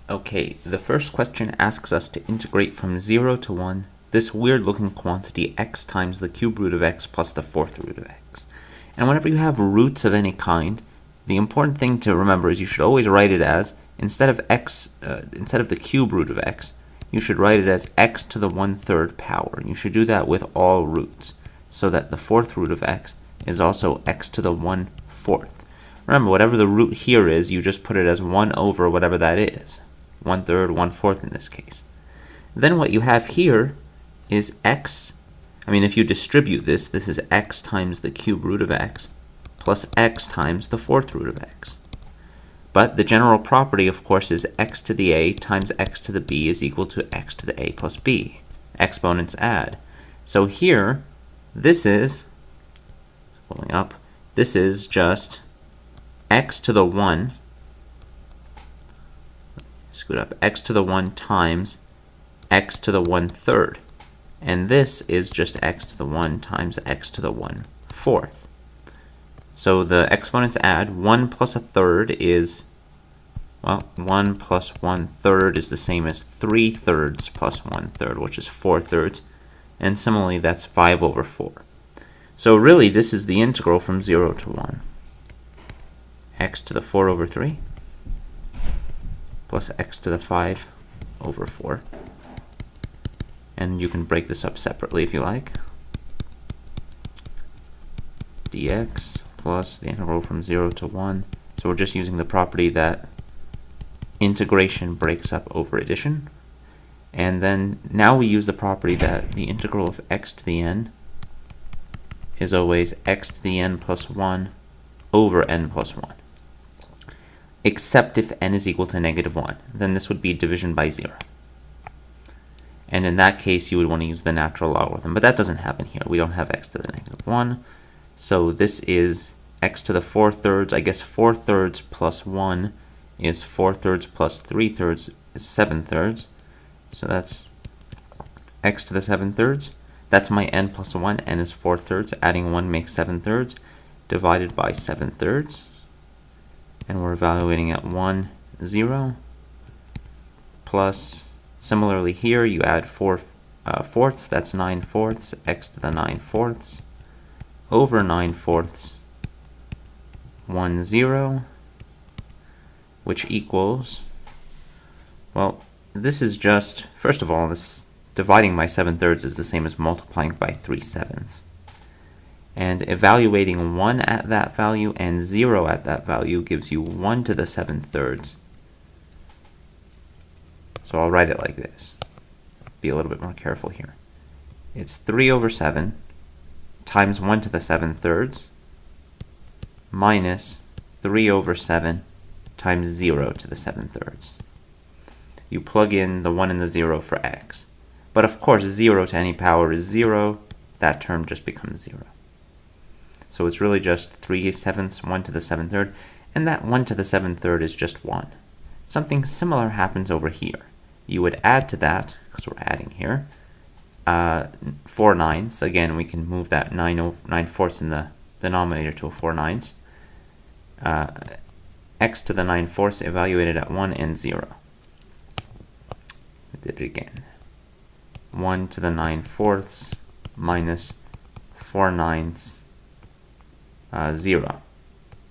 Okay, the first question asks us to integrate from 0 to 1 this weird-looking quantity x times the cube root of x plus the fourth root of x. And whenever you have roots of any kind, the important thing to remember is you should always write it as, instead of the cube root of x, you should write it as x to the 1/3 power. And you should do that with all roots, so that the fourth root of x is also x to the 1/4. Remember, whatever the root here is, you just put it as 1 over whatever that is. 1/3, 1/4 in this case. Then what you have here is x. If you distribute this is x times the cube root of x plus x times the fourth root of x. But the general property, of course, is x to the a times x to the b is equal to x to the a plus b. Exponents add. So here, this is just x to the 1, x to the 1 times x to the 1/3. And this is just x to the 1 times x to the 1/4. So the exponents add. 1 plus 1/3 is, 1 plus 1/3 is the same as 3/3 plus 1/3, which is 4/3. And similarly, that's 5 over 4. So really, this is the integral from 0 to 1. X to the 4 over 3 plus x to the 5 over 4. And you can break this up separately if you like. Dx plus the integral from 0 to 1. So we're just using the property that integration breaks up over addition. And then now we use the property that the integral of x to the n is always x to the n plus 1 over n plus 1. Except if n is equal to -1, then this would be division by 0. And in that case, you would want to use the natural logarithm, but that doesn't happen here. We don't have x to the -1. So this is x to the 4/3. I guess 4/3 plus 1 is 4/3 plus 3/3 is 7/3. So that's x to the 7/3. That's my n plus 1. N is 4/3. Adding 1 makes 7/3. Divided by 7/3. And we're evaluating at 1, 0. Plus, similarly here, you add 4 fourths. That's 9/4. X to the 9/4 over 9/4, 1, 0, which equals, this is just, first of all, this dividing by 7/3 is the same as multiplying by 3/7. And evaluating 1 at that value and 0 at that value gives you 1 to the 7/3. So I'll write it like this. Be a little bit more careful here. It's 3 over 7 times 1 to the 7/3 minus 3 over 7 times 0 to the 7/3. You plug in the 1 and the 0 for x. But of course, 0 to any power is 0. That term just becomes 0. So it's really just 3/7, 1 to the 7/3, and that 1 to the 7/3 is just 1. Something similar happens over here. You would add to that, because we're adding here, 4/9. Again, we can move that 9/4 in the denominator to a 4/9. X to the 9/4 evaluated at 1 and 0. We did it again. 1 to the 9/4 minus 4/9, 0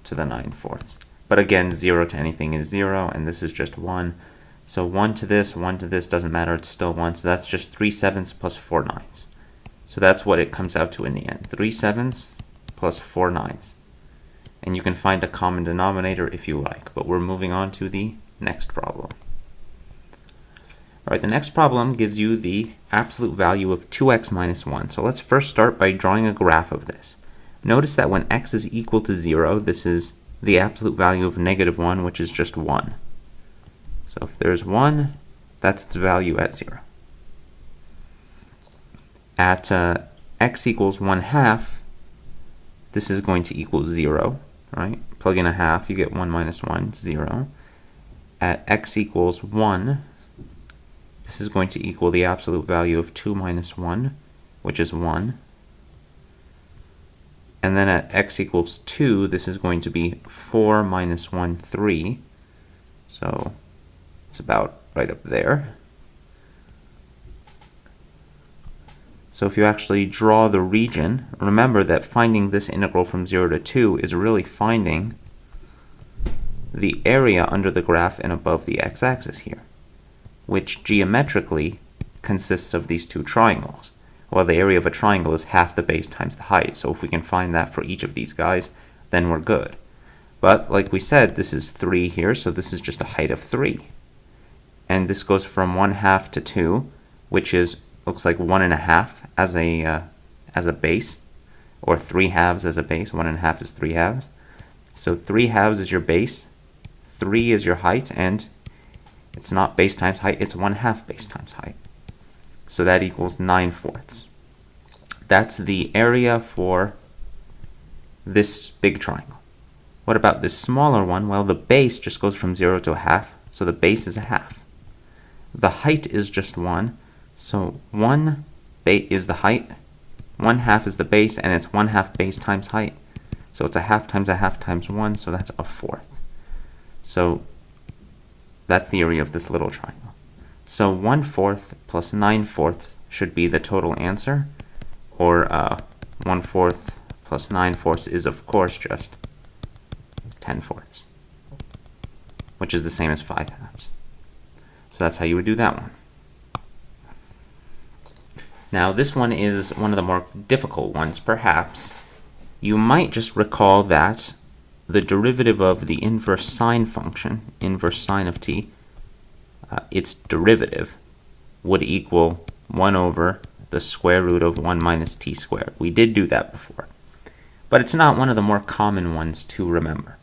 to the 9/4. But again, 0 to anything is 0, and this is just 1. So 1 to this doesn't matter, it's still 1. So that's just 3/7 plus 4/9. So that's what it comes out to in the end. 3/7 plus 4/9. And you can find a common denominator if you like, but we're moving on to the next problem. All right, the next problem gives you the absolute value of 2x minus 1. So let's first start by drawing a graph of this. Notice that when x is equal to 0, this is the absolute value of -1, which is just 1. So if there's 1, that's its value at 0. At x equals 1/2, this is going to equal 0, right? Plug in a half, you get 1 minus 1, 0. At x equals 1, this is going to equal the absolute value of 2 minus 1, which is 1. And then at x equals 2, this is going to be 4 minus 1, 3. So It's about right up there. So if you actually draw the region, remember that finding this integral from 0 to 2 is really finding the area under the graph and above the x-axis here, which geometrically consists of these two triangles. Well, the area of a triangle is half the base times the height, so if we can find that for each of these guys, then we're good. But like we said, this is 3 here, so this is just a height of 3. And this goes from 1/2 to 2, which is looks like 1.5 as a base, or 3/2 as a base. 1.5 is 3/2. So 3/2 is your base, 3 is your height, and it's not base times height, it's 1/2 base times height. So that equals 9/4. That's the area for this big triangle. What about this smaller one? Well, the base just goes from 0 to 1/2, so the base is 1/2. The height is just 1, so 1 is the height, 1/2 is the base, and it's 1/2 base times height. So it's 1/2 times 1/2 times 1, so that's 1/4. So that's the area of this little triangle. So 1/4 plus 9/4 should be the total answer, or 1/4 plus 9/4 is of course just 10/4, which is the same as 5/2. So that's how you would do that one. Now this one is one of the more difficult ones, perhaps. You might just recall that the derivative of the inverse sine function, inverse sine of t, its derivative would equal 1 over the square root of 1 minus t squared. We did do that before, but it's not one of the more common ones to remember.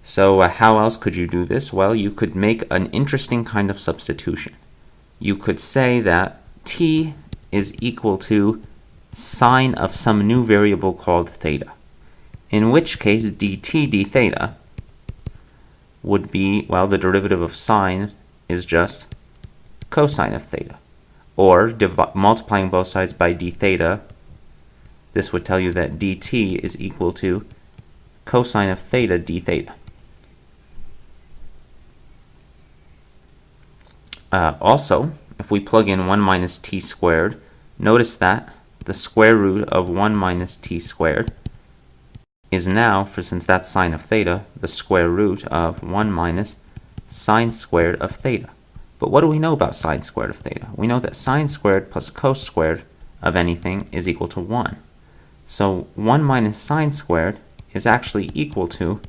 So how else could you do this? Well, you could make an interesting kind of substitution. You could say that t is equal to sine of some new variable called theta, in which case dt d theta would be, well, the derivative of sine is just cosine of theta. Or multiplying both sides by d theta, this would tell you that dt is equal to cosine of theta d theta. Also, if we plug in 1 minus t squared, notice that the square root of 1 minus t squared is now, since that's sine of theta, the square root of 1 minus sine squared of theta. But what do we know about sine squared of theta? We know that sine squared plus cos squared of anything is equal to 1. So 1 minus sine squared is actually equal to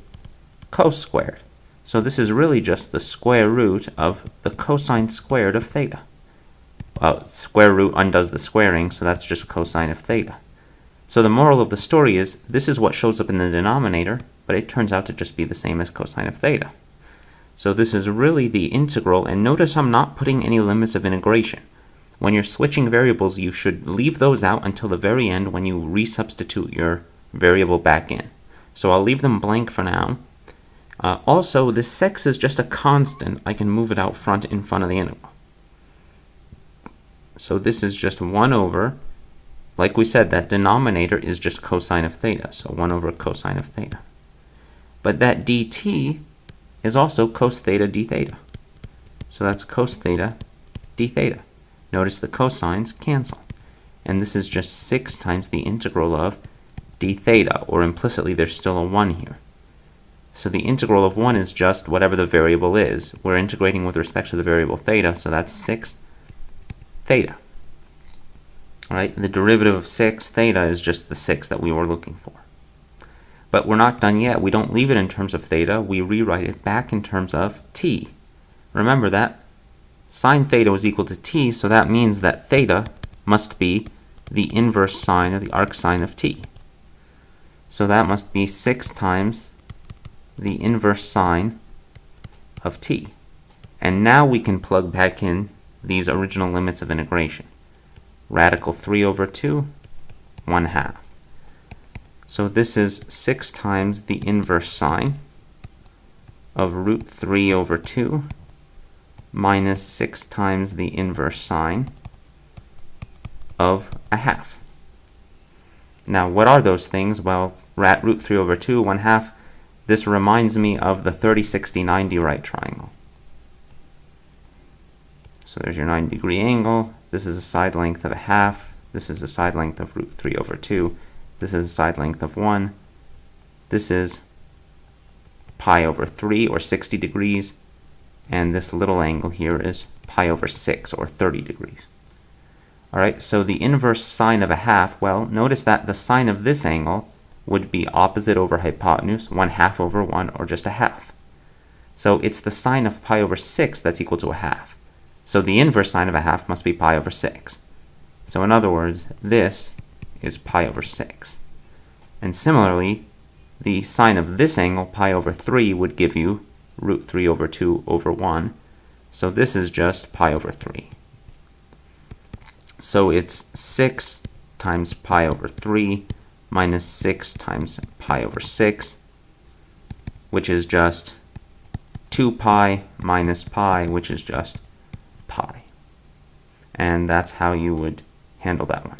cos squared. So this is really just the square root of the cosine squared of theta. Well, square root undoes the squaring, so that's just cosine of theta. So the moral of the story is, this is what shows up in the denominator, but it turns out to just be the same as cosine of theta. So this is really the integral, and notice I'm not putting any limits of integration. When you're switching variables, you should leave those out until the very end when you resubstitute your variable back in. So I'll leave them blank for now. Also, this x is just a constant. I can move it out front in front of the integral. So this is just 1 over, like we said, that denominator is just cosine of theta, so 1 over cosine of theta. But that dt is also cos theta d theta. So that's cos theta d theta. Notice the cosines cancel. And this is just 6 times the integral of d theta, or implicitly there's still a 1 here. So the integral of 1 is just whatever the variable is. We're integrating with respect to the variable theta, so that's 6 theta. All right, the derivative of 6 theta is just the 6 that we were looking for. But we're not done yet. We don't leave it in terms of theta. We rewrite it back in terms of t. Remember that sine theta was equal to t, so that means that theta must be the inverse sine, or the arcsine of t. So that must be 6 times the inverse sine of t. And now we can plug back in these original limits of integration. Radical 3 over 2, 1/2. So this is 6 times the inverse sine of root 3 over 2 minus 6 times the inverse sine of 1/2. Now, what are those things? Well, root 3 over 2, 1/2. This reminds me of the 30, 60, 90 right triangle. So there's your 90-degree angle. This is a side length of a half. This is a side length of root 3 over 2. This is a side length of 1. This is pi over 3, or 60 degrees. And this little angle here is pi over 6, or 30 degrees. All right, so the inverse sine of a half, well, notice that the sine of this angle would be opposite over hypotenuse, 1/2 over 1, or just a half. So it's the sine of pi over 6 that's equal to a half. So the inverse sine of a half must be pi over 6. So in other words, this is pi over 6. And similarly, the sine of this angle, pi over 3, would give you root 3 over 2 over 1. So this is just pi over 3. So it's 6 times pi over 3 minus 6 times pi over 6, which is just 2 pi minus pi, which is just pi. And that's how you would handle that one.